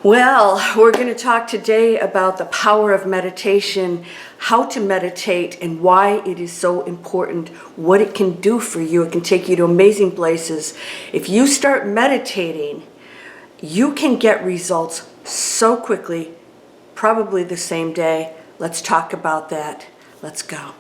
Well, we're going to talk today about the power of meditation, how to meditate, and why it is so important, what it can do for you. It can take you to amazing places. If you start meditating, you can get results so quickly, probably the same day. Let's talk about that. Let's go.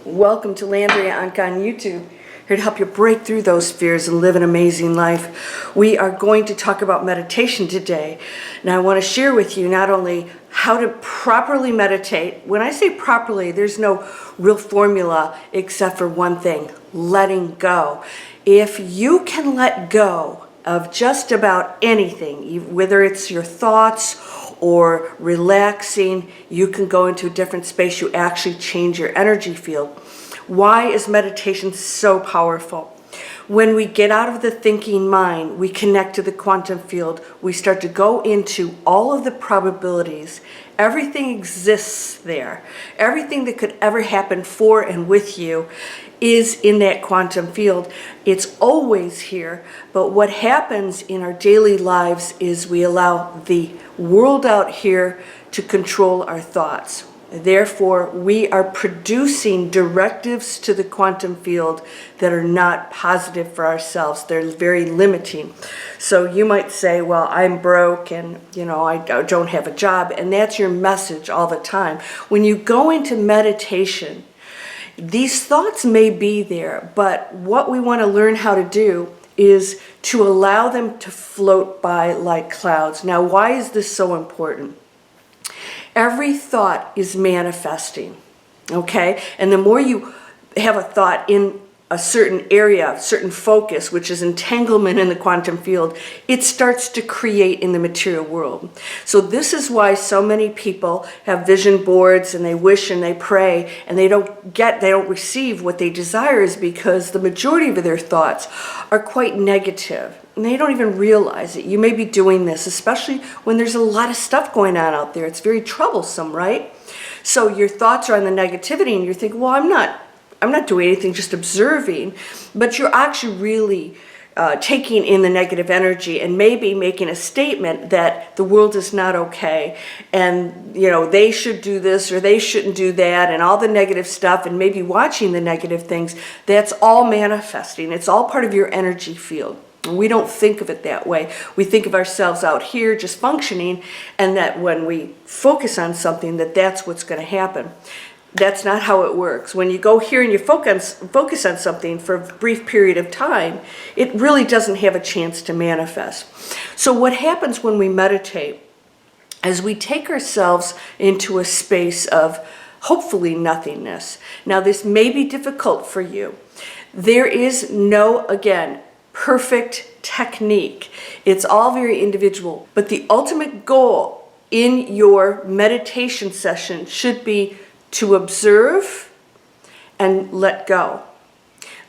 Welcome to Landria Onkka on YouTube. Here to help you break through those fears and live an amazing life. We are going to talk about meditation today. Now I want to share with you not only how to properly meditate. When I say properly, there's no real formula except for one thing: letting go. If you can let go of just about anything, whether it's your thoughts or relaxing, you can go into a different space. You actually change your energy field. Why is meditation so powerful? When we get out of the thinking mind, we connect to the quantum field. We start to go into all of the probabilities. Everything exists there. Everything that could ever happen for and with you is in that quantum field. It's always here, but what happens in our daily lives is we allow the world out here to control our thoughts. Therefore, we are producing directives to the quantum field that are not positive for ourselves. They're very limiting. So you might say, well, I'm broke and I don't have a job, and that's your message all the time. When you go into meditation, these thoughts may be there, but what we want to learn how to do is to allow them to float by like clouds. Now, why is this so important? Every thought is manifesting, okay? And the more you have a thought in a certain area, a certain focus, which is entanglement in the quantum field, it starts to create in the material world. So this is why so many people have vision boards and they wish and they pray and they don't receive what they desire, is because the majority of their thoughts are quite negative. And they don't even realize it. You may be doing this, especially when there's a lot of stuff going on out there. It's very troublesome, right? So your thoughts are on the negativity and you're thinking, well, I'm not doing anything, just observing. But you're actually really taking in the negative energy and maybe making a statement that the world is not okay and they should do this or they shouldn't do that, and all the negative stuff, and maybe watching the negative things. That's all manifesting. It's all part of your energy field. We don't think of it that way. We think of ourselves out here just functioning, and that when we focus on something, that's what's going to happen. That's not how it works. When you go here and you focus on something for a brief period of time, it really doesn't have a chance to manifest. So what happens when we meditate is we take ourselves into a space of hopefully nothingness. Now, this may be difficult for you. There is no, again, perfect technique. It's all very individual. But the ultimate goal in your meditation session should be to observe and let go.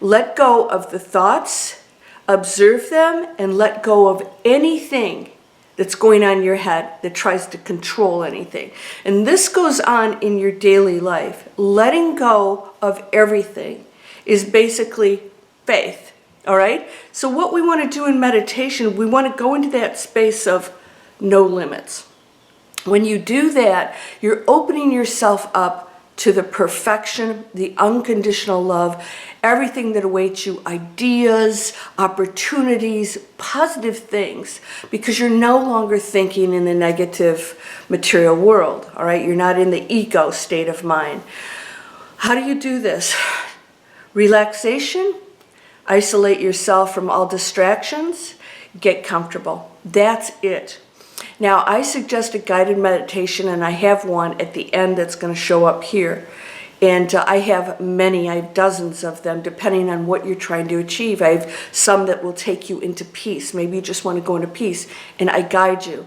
Let go of the thoughts, observe them, and let go of anything that's going on in your head that tries to control anything. And this goes on in your daily life. Letting go of everything is basically faith. All right? So what we want to do in meditation, we want to go into that space of no limits. When you do that, you're opening yourself up to the perfection, the unconditional love, everything that awaits you, ideas, opportunities, positive things, because you're no longer thinking in the negative material world. All right? You're not in the ego state of mind. How do you do this? Relaxation. Isolate yourself from all distractions. Get comfortable. That's it. Now, I suggest a guided meditation, and I have one at the end that's going to show up here. And I have many. I have dozens of them, depending on what you're trying to achieve. I have some that will take you into peace. Maybe you just want to go into peace, and I guide you.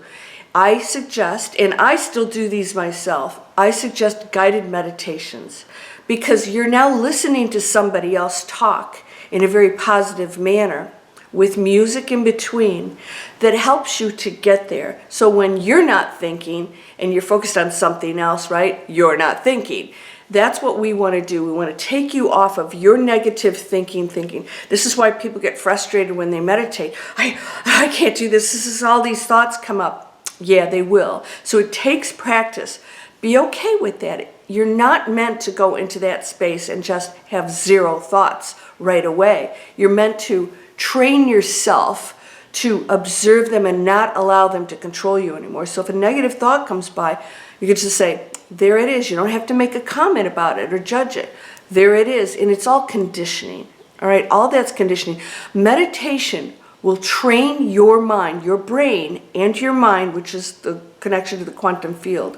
I suggest, and I still do these myself, I suggest guided meditations, because you're now listening to somebody else talk in a very positive manner. with music in between that helps you to get there. So when you're not thinking and you're focused on something else, right? You're not thinking. That's what we want to do. We want to take you off of your negative thinking. This is why people get frustrated when they meditate. I can't do this. This is all these thoughts come up. Yeah, they will. So it takes practice. Be okay with that. You're not meant to go into that space and just have zero thoughts right away. You're meant to train yourself to observe them and not allow them to control you anymore. So if a negative thought comes by, you can just say, there it is. You don't have to make a comment about it or judge it. There it is. And it's all conditioning. All right, all that's conditioning. Meditation will train your mind, your brain, and your mind, which is the connection to the quantum field,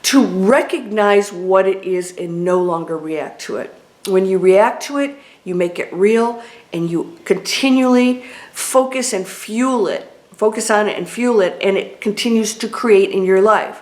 to recognize what it is and no longer react to it. When you react to it, you make it real, and you continually focus and fuel it. Focus on it and fuel it, and it continues to create in your life.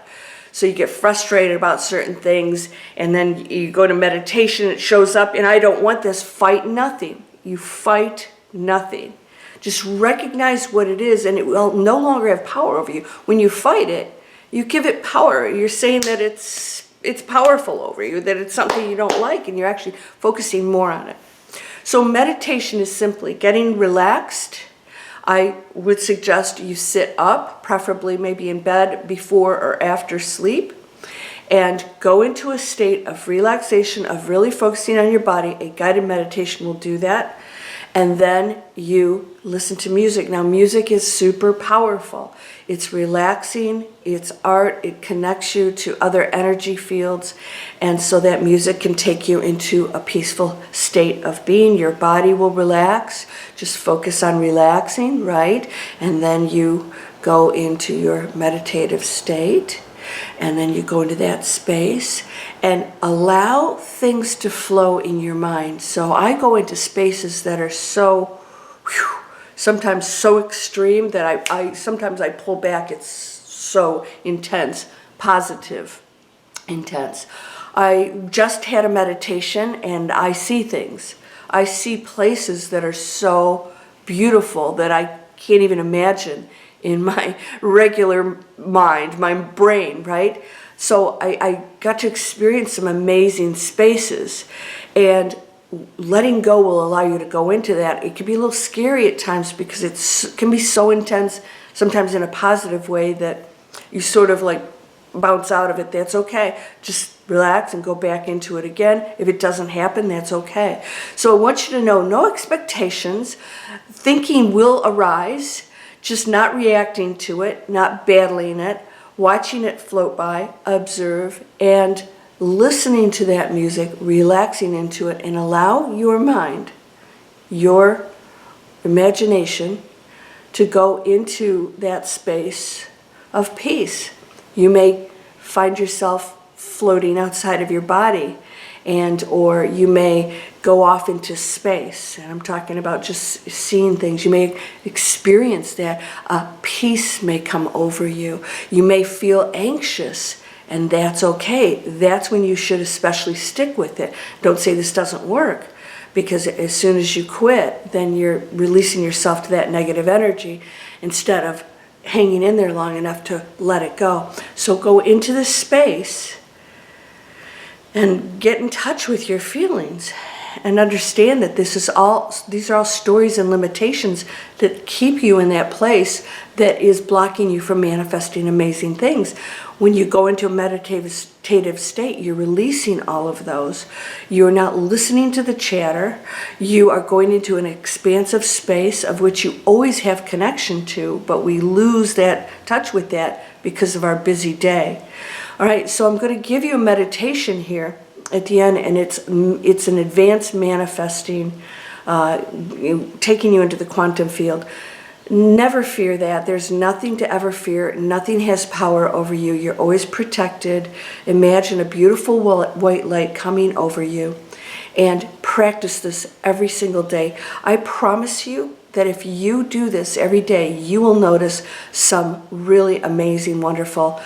So you get frustrated about certain things, and then you go to meditation, it shows up, and I don't want this. Fight nothing. You fight nothing. Just recognize what it is, and it will no longer have power over you. When you fight it, you give it power. You're saying that it's powerful over you, that it's something you don't like, and you're actually focusing more on it. So meditation is simply getting relaxed. I would suggest you sit up, preferably maybe in bed before or after sleep, and go into a state of relaxation, of really focusing on your body. A guided meditation will do that. And then you listen to music. Now, music is super powerful. It's relaxing, it's art, it connects you to other energy fields, and so that music can take you into a peaceful state of being. Your body will relax. Just focus on relaxing, right? And then you go into your meditative state, and then you go into that space and allow things to flow in your mind. So I go into spaces that are so, sometimes so extreme that I sometimes I pull back. It's so intense, positive, intense. I just had a meditation and I see things. I see places that are so beautiful that I can't even imagine in my regular mind, my brain, right? So I got to experience some amazing spaces, and letting go will allow you to go into that. It can be a little scary at times because it can be so intense, sometimes in a positive way, that you sort of like bounce out of it. That's okay. Just relax and go back into it again. If it doesn't happen, that's okay. So I want you to know, no expectations. Thinking will arise, just not reacting to it, not battling it, watching it float by, observe, and listening to that music, relaxing into it, and allow your mind, your imagination, to go into that space of peace. You may find yourself floating outside of your body, or you may go off into space. And I'm talking about just seeing things. You may experience that. Peace may come over you. You may feel anxious, and that's okay. That's when you should especially stick with it. Don't say this doesn't work, because as soon as you quit, then you're releasing yourself to that negative energy instead of hanging in there long enough to let it go. So go into this space and get in touch with your feelings, and understand that these are all stories and limitations that keep you in that place that is blocking you from manifesting amazing things. When you go into a meditative state, you're releasing all of those. You're not listening to the chatter. You are going into an expansive space of which you always have connection to, but we lose that touch with that because of our busy day. All right, so I'm going to give you a meditation here at the end, and it's an advanced manifesting, taking you into the quantum field. Never fear that. There's nothing to ever fear. Nothing has power over you. You're always protected. Imagine a beautiful white light coming over you, and practice this every single day. I promise you that if you do this every day, you will notice some really amazing, wonderful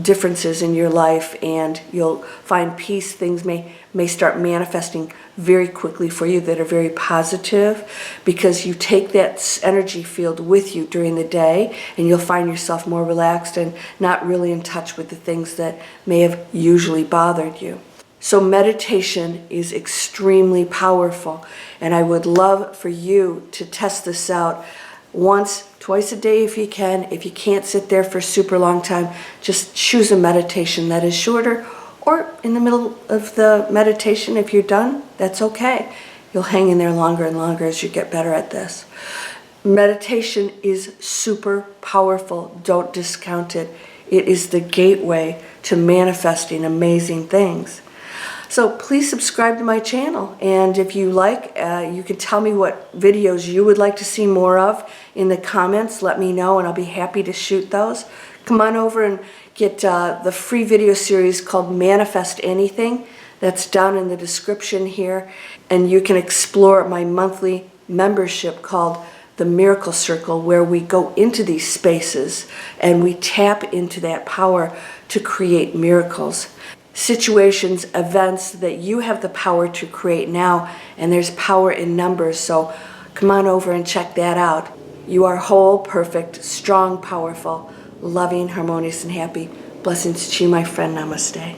differences in your life, and you'll find peace. Things may start manifesting very quickly for you that are very positive, because you take that energy field with you during the day, and you'll find yourself more relaxed and not really in touch with the things that may have usually bothered you. So meditation is extremely powerful, and I would love for you to test this out once, twice a day if you can. If you can't sit there for a super long time, just choose a meditation that is shorter, or in the middle of the meditation, if you're done, that's okay. You'll hang in there longer and longer as you get better at this. Meditation is super powerful. Don't discount it. It is the gateway to manifesting amazing things. So please subscribe to my channel, and if you like, you can tell me what videos you would like to see more of in the comments. Let me know, and I'll be happy to shoot those. Come on over and get the free video series called Manifest Anything. That's down in the description here, and you can explore my monthly membership called the Miracle Circle, where we go into these spaces and we tap into that power to create miracles. Situations, events that you have the power to create now, and there's power in numbers. So come on over and check that out. You are whole, perfect, strong, powerful, loving, harmonious, and happy. Blessings to you, my friend. Namaste.